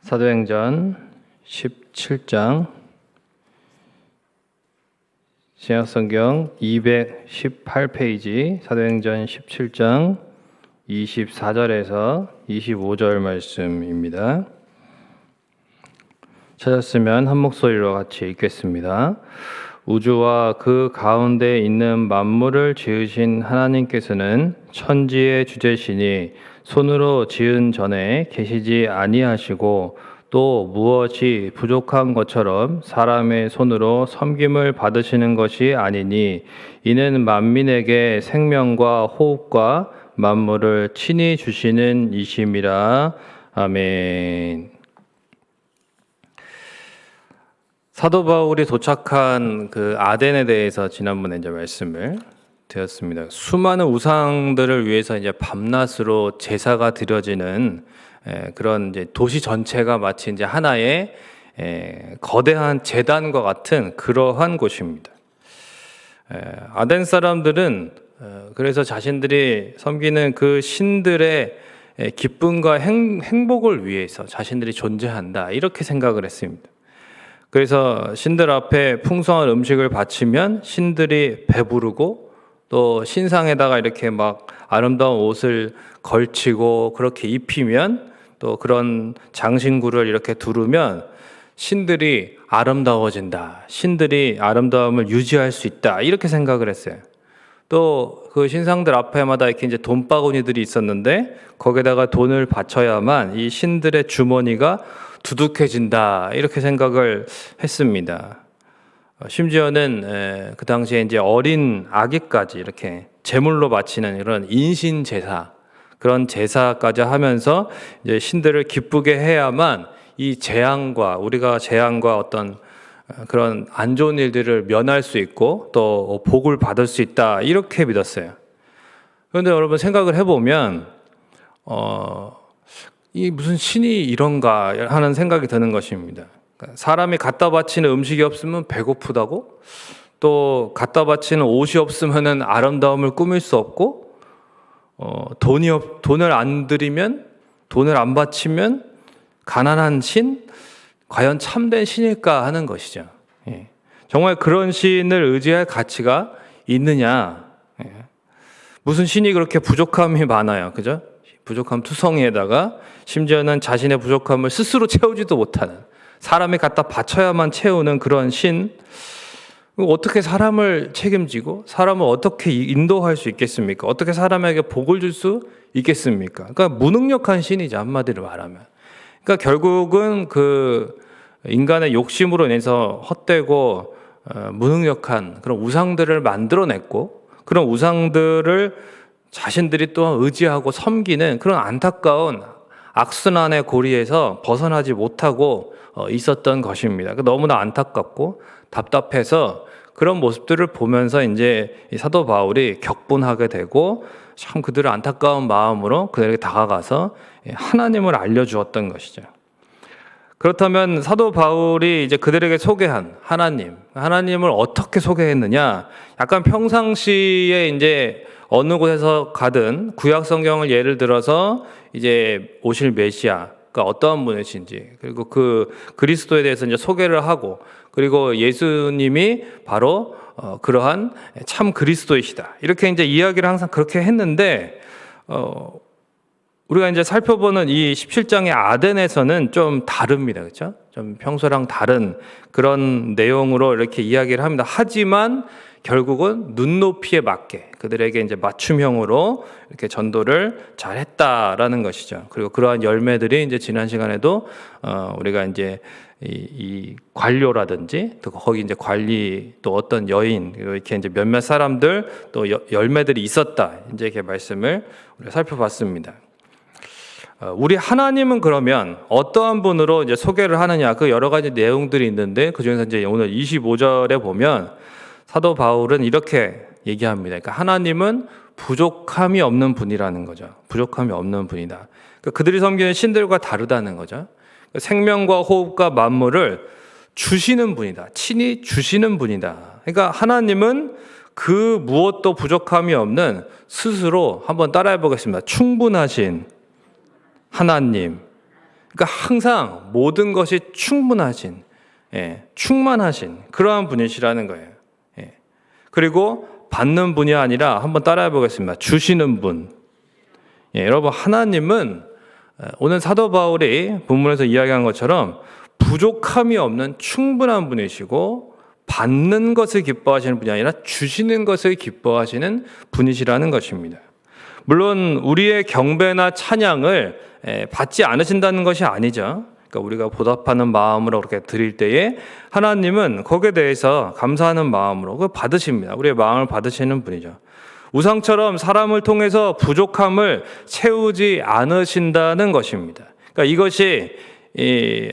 사도행전 17장 신약성경 218페이지 사도행전 17장 24절에서 25절 말씀입니다. 찾았으면 한 목소리로 같이 읽겠습니다. 우주와 그 가운데 있는 만물을 지으신 하나님께서는 천지의 주제시니 손으로 지은 전에 계시지 아니하시고 또 무엇이 부족한 것처럼 사람의 손으로 섬김을 받으시는 것이 아니니 이는 만민에게 생명과 호흡과 만물을 친히 주시는 이심이라. 아멘. 사도 바울이 도착한 그 아덴에 대해서 지난번에 이제 말씀을 드렸습니다. 수많은 우상들을 위해서 이제 밤낮으로 제사가 드려지는 그런 이제 도시 전체가 마치 이제 하나의 거대한 제단과 같은 그러한 곳입니다. 아덴 사람들은 그래서 자신들이 섬기는 그 신들의 기쁨과 행복을 위해서 자신들이 존재한다 이렇게 생각을 했습니다. 그래서 신들 앞에 풍성한 음식을 바치면 신들이 배부르고 또 신상에다가 이렇게 막 아름다운 옷을 걸치고 그렇게 입히면 또 그런 장신구를 이렇게 두르면 신들이 아름다워진다. 신들이 아름다움을 유지할 수 있다. 이렇게 생각을 했어요. 또 그 신상들 앞에마다 이렇게 이제 돈바구니들이 있었는데 거기에다가 돈을 바쳐야만 이 신들의 주머니가 두둑해진다. 이렇게 생각을 했습니다. 심지어는 그 당시에 이제 어린 아기까지 이렇게 제물로 바치는 이런 인신 제사, 그런 제사까지 하면서 이제 신들을 기쁘게 해야만 이 우리가 재앙과 어떤 그런 안 좋은 일들을 면할 수 있고 또 복을 받을 수 있다 이렇게 믿었어요. 그런데 여러분 생각을 해보면 이 무슨 신이 이런가 하는 생각이 드는 것입니다. 사람이 갖다 바치는 음식이 없으면 배고프다고, 또 갖다 바치는 옷이 없으면 아름다움을 꾸밀 수 없고, 돈을 안 드리면, 돈을 안 바치면 가난한 신? 과연 참된 신일까 하는 것이죠. 정말 그런 신을 의지할 가치가 있느냐? 무슨 신이 그렇게 부족함이 많아요, 그죠? 부족함 투성이에다가 심지어는 자신의 부족함을 스스로 채우지도 못하는, 사람이 갖다 바쳐야만 채우는 그런 신, 어떻게 사람을 책임지고 사람을 어떻게 인도할 수 있겠습니까? 어떻게 사람에게 복을 줄 수 있겠습니까? 그러니까 무능력한 신이죠, 한마디로 말하면. 그러니까 결국은 그 인간의 욕심으로 인해서 헛되고 무능력한 그런 우상들을 만들어냈고, 그런 우상들을 자신들이 또한 의지하고 섬기는 그런 안타까운 악순환의 고리에서 벗어나지 못하고 있었던 것입니다. 너무나 안타깝고 답답해서 그런 모습들을 보면서 이제 사도 바울이 격분하게 되고 참 그들의 안타까운 마음으로 그들에게 다가가서 하나님을 알려주었던 것이죠. 그렇다면 사도 바울이 이제 그들에게 소개한 하나님을 어떻게 소개했느냐? 약간 평상시에 이제 어느 곳에서 가든 구약 성경을 예를 들어서 이제 오실 메시아가 어떠한 분이신지, 그리고 그 그리스도에 대해서 이제 소개를 하고, 그리고 예수님이 바로 그러한 참 그리스도이시다. 이렇게 이제 이야기를 항상 그렇게 했는데, 우리가 이제 살펴보는 이 17장의 아덴에서는 좀 다릅니다. 그렇죠? 좀 평소랑 다른 그런 내용으로 이렇게 이야기를 합니다. 하지만 결국은 눈높이에 맞게 그들에게 이제 맞춤형으로 이렇게 전도를 잘 했다라는 것이죠. 그리고 그러한 열매들이 이제 지난 시간에도 우리가 이제 이 관료라든지 또 거기 이제 관리 또 어떤 여인 이렇게 이제 몇몇 사람들 또 열매들이 있었다. 이제 이렇게 말씀을 우리가 살펴봤습니다. 우리 하나님은 그러면 어떠한 분으로 이제 소개를 하느냐, 그 여러 가지 내용들이 있는데 그 중에서 이제 오늘 25절에 보면 사도 바울은 이렇게 얘기합니다. 그러니까 하나님은 부족함이 없는 분이라는 거죠. 부족함이 없는 분이다. 그러니까 그들이 섬기는 신들과 다르다는 거죠. 생명과 호흡과 만물을 주시는 분이다. 친히 주시는 분이다. 그러니까 하나님은 그 무엇도 부족함이 없는 스스로 한번 따라해 보겠습니다. 충분하신 하나님. 그러니까 항상 모든 것이 충분하신, 충만하신 그러한 분이시라는 거예요. 그리고 받는 분이 아니라 한번 따라해 보겠습니다. 주시는 분. 여러분, 하나님은 오늘 사도 바울이 본문에서 이야기한 것처럼 부족함이 없는 충분한 분이시고 받는 것을 기뻐하시는 분이 아니라 주시는 것을 기뻐하시는 분이시라는 것입니다. 물론 우리의 경배나 찬양을 받지 않으신다는 것이 아니죠. 그러니까 우리가 보답하는 마음으로 그렇게 드릴 때에 하나님은 거기에 대해서 감사하는 마음으로 그걸 받으십니다. 우리의 마음을 받으시는 분이죠. 우상처럼 사람을 통해서 부족함을 채우지 않으신다는 것입니다. 그러니까 이것이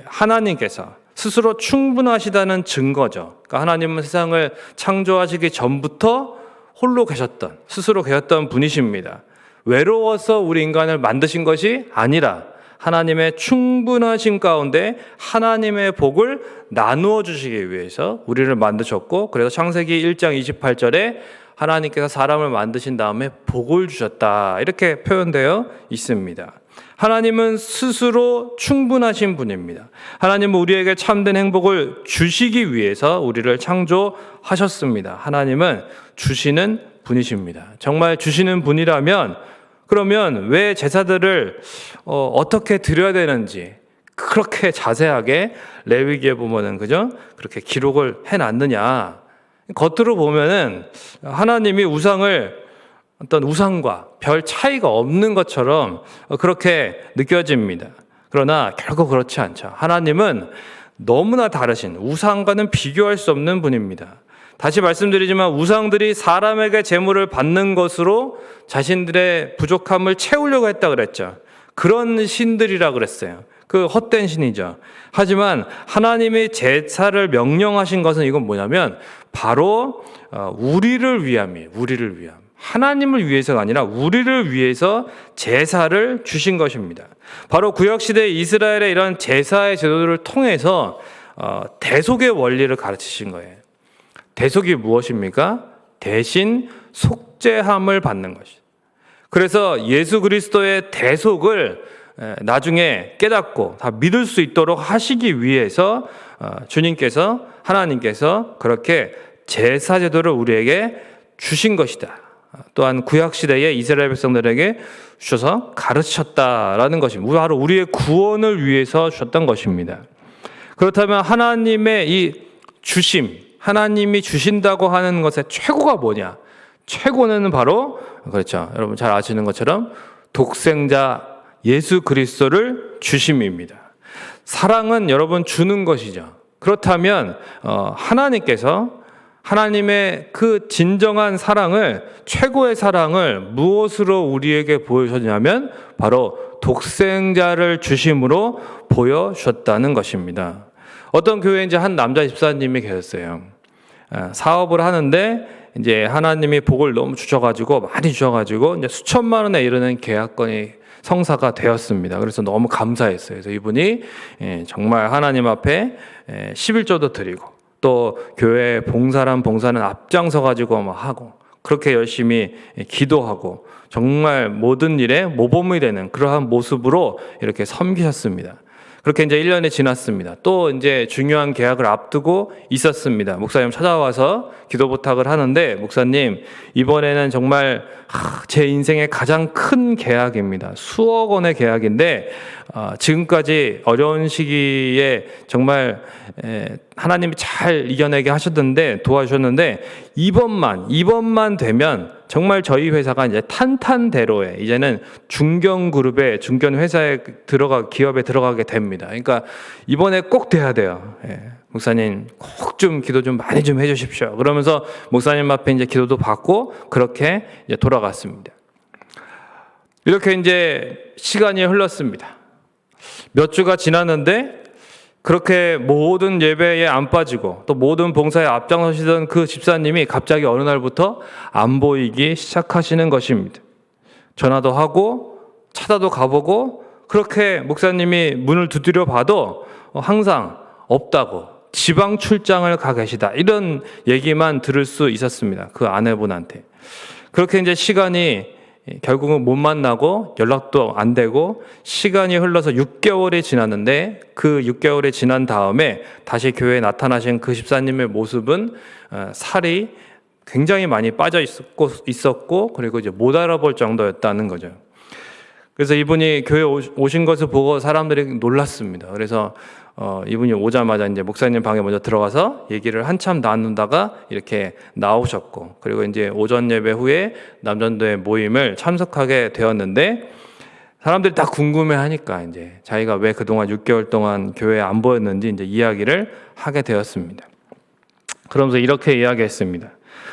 하나님께서 스스로 충분하시다는 증거죠. 그러니까 하나님은 세상을 창조하시기 전부터 홀로 계셨던, 스스로 계셨던 분이십니다. 외로워서 우리 인간을 만드신 것이 아니라 하나님의 충분하심 가운데 하나님의 복을 나누어 주시기 위해서 우리를 만드셨고, 그래서 창세기 1장 28절에 하나님께서 사람을 만드신 다음에 복을 주셨다, 이렇게 표현되어 있습니다. 하나님은 스스로 충분하신 분입니다. 하나님은 우리에게 참된 행복을 주시기 위해서 우리를 창조하셨습니다. 하나님은 주시는 분이십니다. 정말 주시는 분이라면 그러면 왜 제사들을 어떻게 드려야 되는지 그렇게 자세하게 레위기에 보면은 그죠? 그렇게 기록을 해놨느냐? 겉으로 보면은 하나님이 우상을 어떤 우상과 별 차이가 없는 것처럼 그렇게 느껴집니다. 그러나 결국 그렇지 않죠. 하나님은 너무나 다르신, 우상과는 비교할 수 없는 분입니다. 다시 말씀드리지만 우상들이 사람에게 재물을 받는 것으로 자신들의 부족함을 채우려고 했다 그랬죠. 그런 신들이라 그랬어요. 그 헛된 신이죠. 하지만 하나님이 제사를 명령하신 것은 이건 뭐냐면 바로 우리를 위함이에요. 우리를 위함. 하나님을 위해서가 아니라 우리를 위해서 제사를 주신 것입니다. 바로 구약시대 이스라엘의 이런 제사의 제도를 통해서 대속의 원리를 가르치신 거예요. 대속이 무엇입니까? 대신 속죄함을 받는 것이죠. 그래서 예수 그리스도의 대속을 나중에 깨닫고 다 믿을 수 있도록 하시기 위해서 주님께서, 하나님께서 그렇게 제사 제도를 우리에게 주신 것이다. 또한 구약시대에 이스라엘 백성들에게 주셔서 가르치셨다라는 것입니다. 바로 우리의 구원을 위해서 주셨던 것입니다. 그렇다면 하나님의 이 주심, 하나님이 주신다고 하는 것의 최고가 뭐냐? 최고는 바로 그렇죠. 여러분 잘 아시는 것처럼 독생자 예수 그리스도를 주심입니다. 사랑은 여러분 주는 것이죠. 그렇다면 하나님께서 하나님의 그 진정한 사랑을, 최고의 사랑을 무엇으로 우리에게 보여주셨냐면 바로 독생자를 주심으로 보여주셨다는 것입니다. 어떤 교회에 이제 한 남자 집사님이 계셨어요. 사업을 하는데 이제 하나님이 복을 너무 주셔가지고 많이 주셔가지고 이제 수천만 원에 이르는 계약건이 성사가 되었습니다. 그래서 너무 감사했어요. 그래서 이분이 정말 하나님 앞에 11조도 드리고 또 교회 봉사는 앞장서 가지고 막 하고 그렇게 열심히 기도하고 정말 모든 일에 모범이 되는 그러한 모습으로 이렇게 섬기셨습니다. 그렇게 이제 1년이 지났습니다. 또 이제 중요한 계약을 앞두고 있었습니다. 목사님 찾아와서 기도 부탁을 하는데, 목사님, 이번에는 정말 제 인생의 가장 큰 계약입니다. 수억 원의 계약인데, 지금까지 어려운 시기에 정말 하나님이 잘 이겨내게 하셨는데, 도와주셨는데, 이번만 되면 정말 저희 회사가 이제 탄탄대로에 이제는 중견그룹의 중견회사에 기업에 들어가게 됩니다. 그러니까 이번에 꼭 돼야 돼요. 목사님 꼭 좀 기도 좀 많이 좀 해주십시오. 그러면서 목사님 앞에 이제 기도도 받고 그렇게 이제 돌아갔습니다. 이렇게 이제 시간이 흘렀습니다. 몇 주가 지났는데 그렇게 모든 예배에 안 빠지고 또 모든 봉사에 앞장서시던 그 집사님이 갑자기 어느 날부터 안 보이기 시작하시는 것입니다. 전화도 하고 찾아도 가보고 그렇게 목사님이 문을 두드려 봐도 항상 없다고, 지방 출장을 가 계시다, 이런 얘기만 들을 수 있었습니다. 그 아내분한테. 그렇게 이제 시간이 결국은 못 만나고 연락도 안 되고 시간이 흘러서 6개월이 지났는데 그 6개월이 지난 다음에 다시 교회에 나타나신 그 집사님의 모습은 살이 굉장히 많이 빠져 있었고 그리고 이제 못 알아볼 정도였다는 거죠. 그래서 이분이 교회 오신 것을 보고 사람들이 놀랐습니다. 그래서 이분이 오자마자 이제 목사님 방에 먼저 들어가서 얘기를 한참 나누다가 이렇게 나오셨고, 그리고 이제 오전 예배 후에 남전도회 모임을 참석하게 되었는데, 사람들이 다 궁금해하니까 이제 자기가 왜 그동안 6개월 동안 교회에 안 보였는지 이제 이야기를 하게 되었습니다. 그러면서 이렇게 이야기했습니다.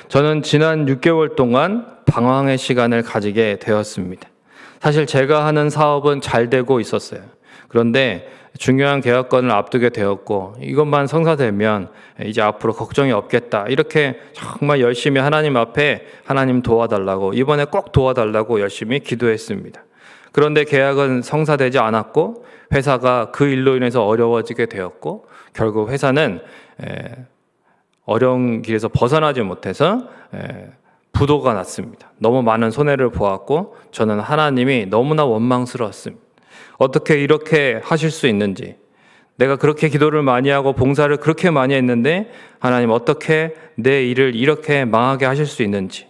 저는 지난 6개월 동안 방황의 시간을 가지게 되었습니다. 사실 제가 하는 사업은 잘 되고 있었어요. 그런데 중요한 계약건을 앞두게 되었고 이것만 성사되면 이제 앞으로 걱정이 없겠다. 이렇게 정말 열심히 하나님 앞에 하나님 도와달라고, 이번에 꼭 도와달라고 열심히 기도했습니다. 그런데 계약은 성사되지 않았고 회사가 그 일로 인해서 어려워지게 되었고 결국 회사는 어려운 길에서 벗어나지 못해서 부도가 났습니다. 너무 많은 손해를 보았고 저는 하나님이 너무나 원망스러웠습니다. 어떻게 이렇게 하실 수 있는지, 내가 그렇게 기도를 많이 하고 봉사를 그렇게 많이 했는데 하나님 어떻게 내 일을 이렇게 망하게 하실 수 있는지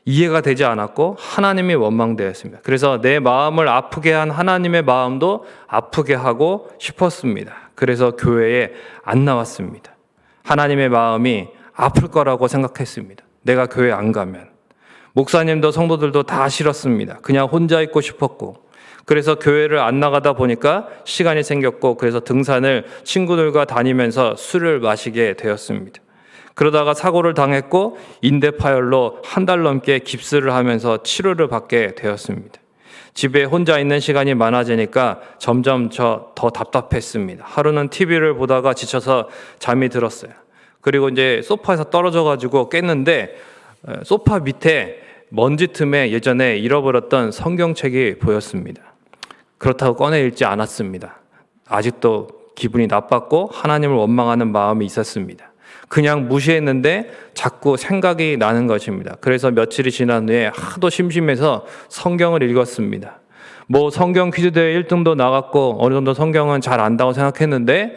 이해가 되지 않았고 하나님이 원망되었습니다. 그래서 내 마음을 아프게 한 하나님의 마음도 아프게 하고 싶었습니다. 그래서 교회에 안 나왔습니다. 하나님의 마음이 아플 거라고 생각했습니다. 내가 교회 안 가면. 목사님도 성도들도 다 싫었습니다. 그냥 혼자 있고 싶었고, 그래서 교회를 안 나가다 보니까 시간이 생겼고, 그래서 등산을 친구들과 다니면서 술을 마시게 되었습니다. 그러다가 사고를 당했고 인대 파열로 한 달 넘게 깁스를 하면서 치료를 받게 되었습니다. 집에 혼자 있는 시간이 많아지니까 점점 더 답답했습니다. 하루는 TV를 보다가 지쳐서 잠이 들었어요. 그리고 이제 소파에서 떨어져가지고 깼는데 소파 밑에 먼지 틈에 예전에 잃어버렸던 성경책이 보였습니다. 그렇다고 꺼내 읽지 않았습니다. 아직도 기분이 나빴고 하나님을 원망하는 마음이 있었습니다. 그냥 무시했는데 자꾸 생각이 나는 것입니다. 그래서 며칠이 지난 후에 하도 심심해서 성경을 읽었습니다. 성경 퀴즈대회 1등도 나갔고 어느 정도 성경은 잘 안다고 생각했는데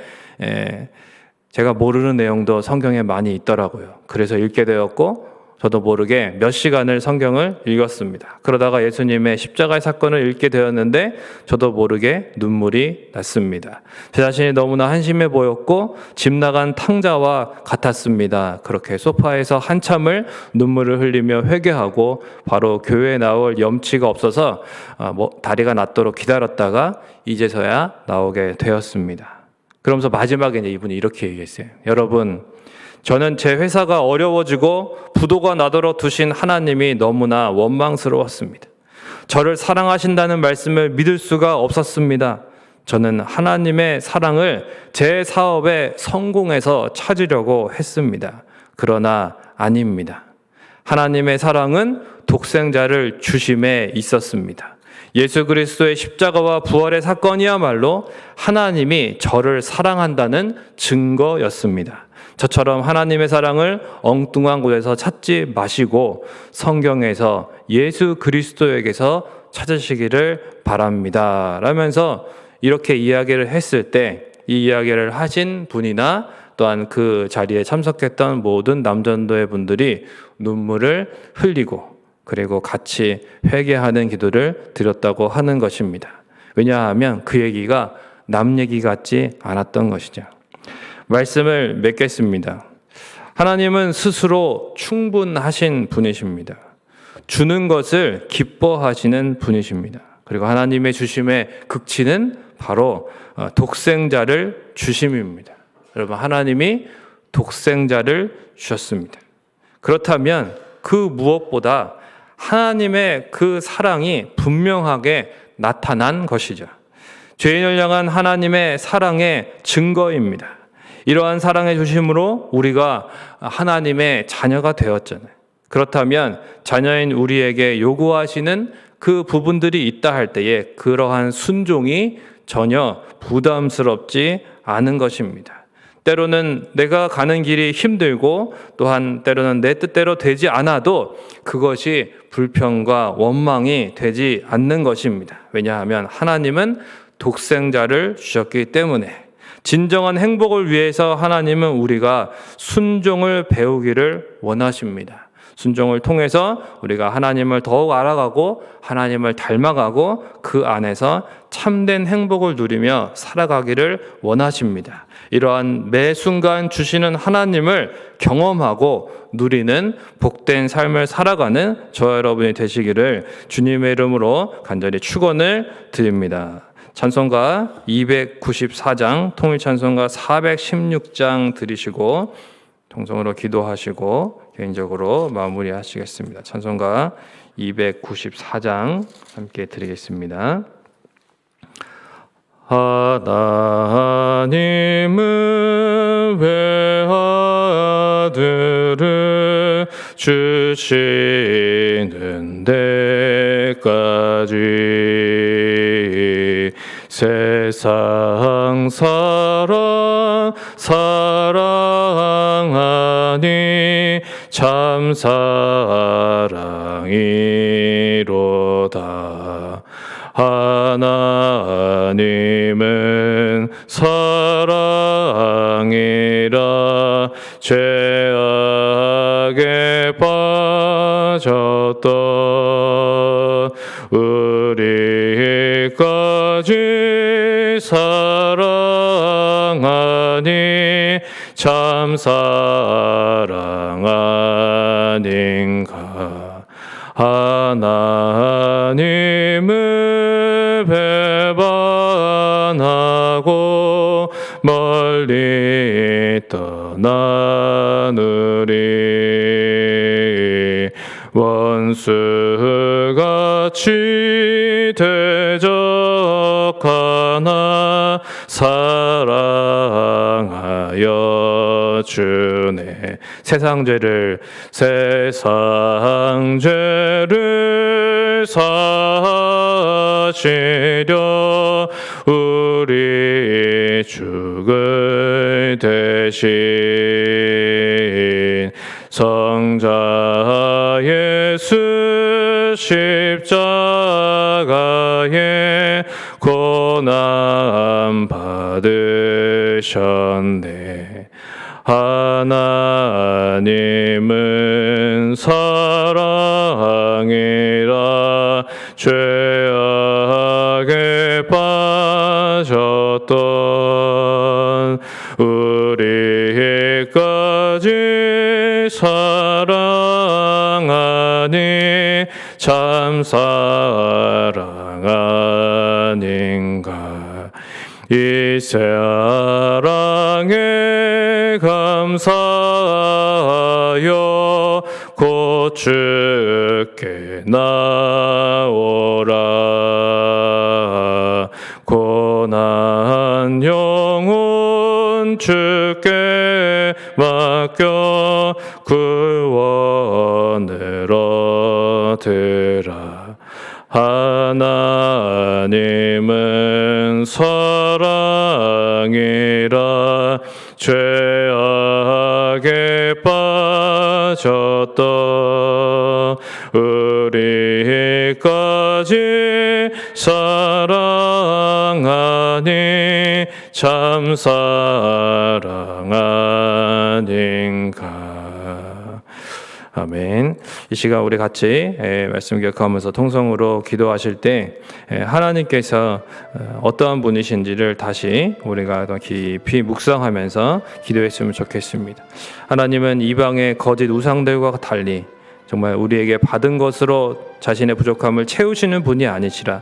제가 모르는 내용도 성경에 많이 있더라고요. 그래서 읽게 되었고 저도 모르게 몇 시간을 성경을 읽었습니다. 그러다가 예수님의 십자가의 사건을 읽게 되었는데 저도 모르게 눈물이 났습니다. 제 자신이 너무나 한심해 보였고 집 나간 탕자와 같았습니다. 그렇게 소파에서 한참을 눈물을 흘리며 회개하고 바로 교회에 나올 염치가 없어서 다리가 낫도록 기다렸다가 이제서야 나오게 되었습니다. 그러면서 마지막에 이분이 이렇게 얘기했어요. 여러분, 저는 제 회사가 어려워지고 부도가 나도록 두신 하나님이 너무나 원망스러웠습니다. 저를 사랑하신다는 말씀을 믿을 수가 없었습니다. 저는 하나님의 사랑을 제 사업의 성공에서 찾으려고 했습니다. 그러나 아닙니다. 하나님의 사랑은 독생자를 주심에 있었습니다. 예수 그리스도의 십자가와 부활의 사건이야말로 하나님이 저를 사랑한다는 증거였습니다. 저처럼 하나님의 사랑을 엉뚱한 곳에서 찾지 마시고 성경에서 예수 그리스도에게서 찾으시기를 바랍니다. 라면서 이렇게 이야기를 했을 때 이 이야기를 하신 분이나 또한 그 자리에 참석했던 모든 남전도의 분들이 눈물을 흘리고 그리고 같이 회개하는 기도를 드렸다고 하는 것입니다. 왜냐하면 그 얘기가 남 얘기 같지 않았던 것이죠. 말씀을 맺겠습니다. 하나님은 스스로 충분하신 분이십니다. 주는 것을 기뻐하시는 분이십니다. 그리고 하나님의 주심의 극치는 바로 독생자를 주심입니다. 여러분, 하나님이 독생자를 주셨습니다. 그렇다면 그 무엇보다 하나님의 그 사랑이 분명하게 나타난 것이죠. 죄인을 향한 하나님의 사랑의 증거입니다. 이러한 사랑의 주심으로 우리가 하나님의 자녀가 되었잖아요. 그렇다면 자녀인 우리에게 요구하시는 그 부분들이 있다 할 때에 그러한 순종이 전혀 부담스럽지 않은 것입니다. 때로는 내가 가는 길이 힘들고 또한 때로는 내 뜻대로 되지 않아도 그것이 불평과 원망이 되지 않는 것입니다. 왜냐하면 하나님은 독생자를 주셨기 때문에 진정한 행복을 위해서 하나님은 우리가 순종을 배우기를 원하십니다. 순종을 통해서 우리가 하나님을 더욱 알아가고 하나님을 닮아가고 그 안에서 참된 행복을 누리며 살아가기를 원하십니다. 이러한 매 순간 주시는 하나님을 경험하고 누리는 복된 삶을 살아가는 저와 여러분이 되시기를 주님의 이름으로 간절히 축원을 드립니다. 찬송가 294장, 통일찬송가 416장 들으시고 통성으로 기도하시고 개인적으로 마무리하시겠습니다. 찬송가 294장 함께 드리겠습니다. 하나님은 외아들을 주시는 데까지 세상 사랑하니 참 사랑이로다. 하나님은 사랑이라 죄악에 빠졌던 우리까지 사랑하니 참 사랑 아닌가. 하나님을 배반하고 멀리 떠나느니 원수같이 대적하나 사랑하여 주네. 세상 죄를 사시려 우리 죽을 대신 성자 예수 십자가에 고난 받으셨네. 하나님은 사랑이라 죄악에 빠졌던 우리까지 사랑하니 참 사랑 아닌가. 이 사랑에 감사하여 곧 주께 나오라. 고난 영혼 주께 맡겨 구원을 얻으라. 하나님은 사랑이라 죄악에 빠졌던 우리까지 사랑하니 참 사랑 아닌가. 아멘. 이 시간 우리 같이 말씀 기억하면서 통성으로 기도하실 때 하나님께서 어떠한 분이신지를 다시 우리가 더 깊이 묵상하면서 기도했으면 좋겠습니다. 하나님은 이방의 거짓 우상들과 달리 정말 우리에게 받은 것으로 자신의 부족함을 채우시는 분이 아니시라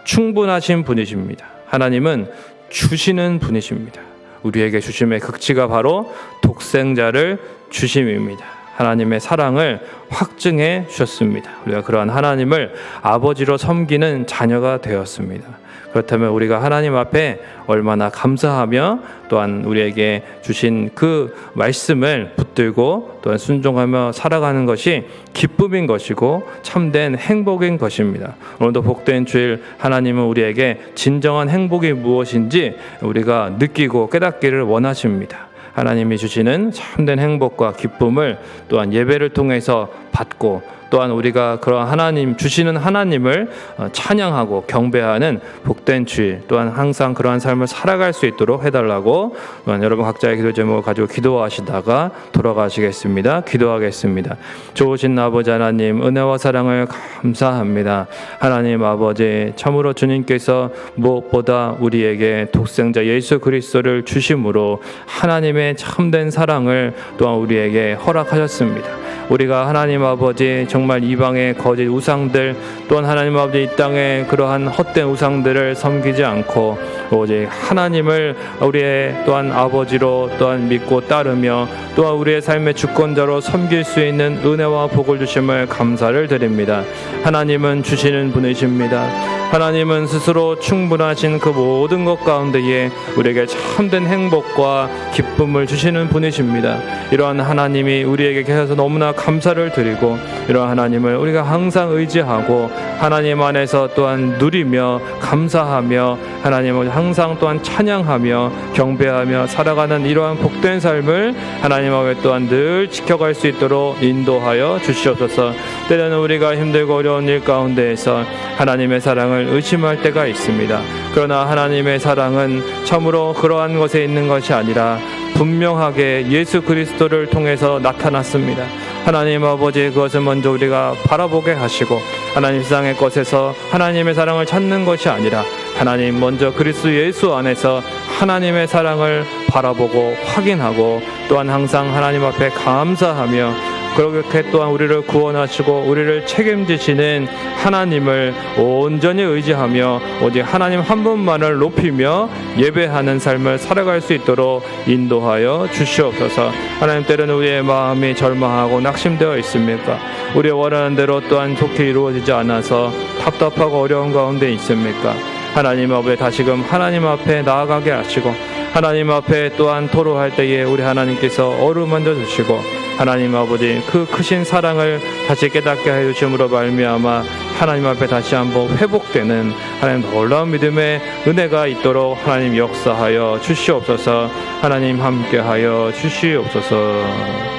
충분하신 분이십니다. 하나님은 주시는 분이십니다. 우리에게 주심의 극치가 바로 독생자를 주심입니다. 하나님의 사랑을 확증해 주셨습니다. 우리가 그러한 하나님을 아버지로 섬기는 자녀가 되었습니다. 그렇다면 우리가 하나님 앞에 얼마나 감사하며 또한 우리에게 주신 그 말씀을 붙들고 또한 순종하며 살아가는 것이 기쁨인 것이고 참된 행복인 것입니다. 오늘도 복된 주일 하나님은 우리에게 진정한 행복이 무엇인지 우리가 느끼고 깨닫기를 원하십니다. 하나님이 주시는 참된 행복과 기쁨을 또한 예배를 통해서 받고 또한 우리가 그러한 하나님 주시는 하나님을 찬양하고 경배하는 복된 주일 또한 항상 그러한 삶을 살아갈 수 있도록 해달라고 또한 여러분 각자의 기도 제목을 가지고 기도하시다가 돌아가시겠습니다. 기도하겠습니다. 좋으신 아버지 하나님 은혜와 사랑을 감사합니다. 하나님 아버지 참으로 주님께서 무엇보다 우리에게 독생자 예수 그리스도를 주심으로 하나님의 참된 사랑을 또한 우리에게 허락하셨습니다. 우리가 하나님 아버지 정말 이방의 거짓 우상들 또한 하나님 아버지 이 땅에 그러한 헛된 우상들을 섬기지 않고 오직 하나님을 우리의 또한 아버지로 또한 믿고 따르며 또한 우리의 삶의 주권자로 섬길 수 있는 은혜와 복을 주심을 감사를 드립니다. 하나님은 주시는 분이십니다. 하나님은 스스로 충분하신 그 모든 것 가운데에 우리에게 참된 행복과 기쁨을 주시는 분이십니다. 이러한 하나님이 우리에게 계셔서 너무나 감사를 드리고 이러한 하나님을 우리가 항상 의지하고 하나님 안에서 또한 누리며 감사하며 하나님을 항상 또한 찬양하며 경배하며 살아가는 이러한 복된 삶을 하나님 앞에 또한 늘 지켜갈 수 있도록 인도하여 주시옵소서. 때로는 우리가 힘들고 어려운 일 가운데에서 하나님의 사랑을 의심할 때가 있습니다. 그러나 하나님의 사랑은 참으로 그러한 것에 있는 것이 아니라 분명하게 예수 그리스도를 통해서 나타났습니다. 하나님 아버지 그것을 먼저 우리가 바라보게 하시고 하나님 세상의 것에서 하나님의 사랑을 찾는 것이 아니라 하나님 먼저 그리스도 예수 안에서 하나님의 사랑을 바라보고 확인하고 또한 항상 하나님 앞에 감사하며 그렇게 또한 우리를 구원하시고 우리를 책임지시는 하나님을 온전히 의지하며 오직 하나님 한 분만을 높이며 예배하는 삶을 살아갈 수 있도록 인도하여 주시옵소서. 하나님 때로는 우리의 마음이 절망하고 낙심되어 있습니까? 우리의 원하는 대로 또한 좋게 이루어지지 않아서 답답하고 어려운 가운데 있습니까? 하나님 앞에 다시금 하나님 앞에 나아가게 하시고 하나님 앞에 또한 토로할 때에 우리 하나님께서 어루만져 주시고 하나님 아버지 그 크신 사랑을 다시 깨닫게 해 주심으로 말미암아 하나님 앞에 다시 한번 회복되는 하나님 놀라운 믿음의 은혜가 있도록 하나님 역사하여 주시옵소서. 하나님 함께하여 주시옵소서.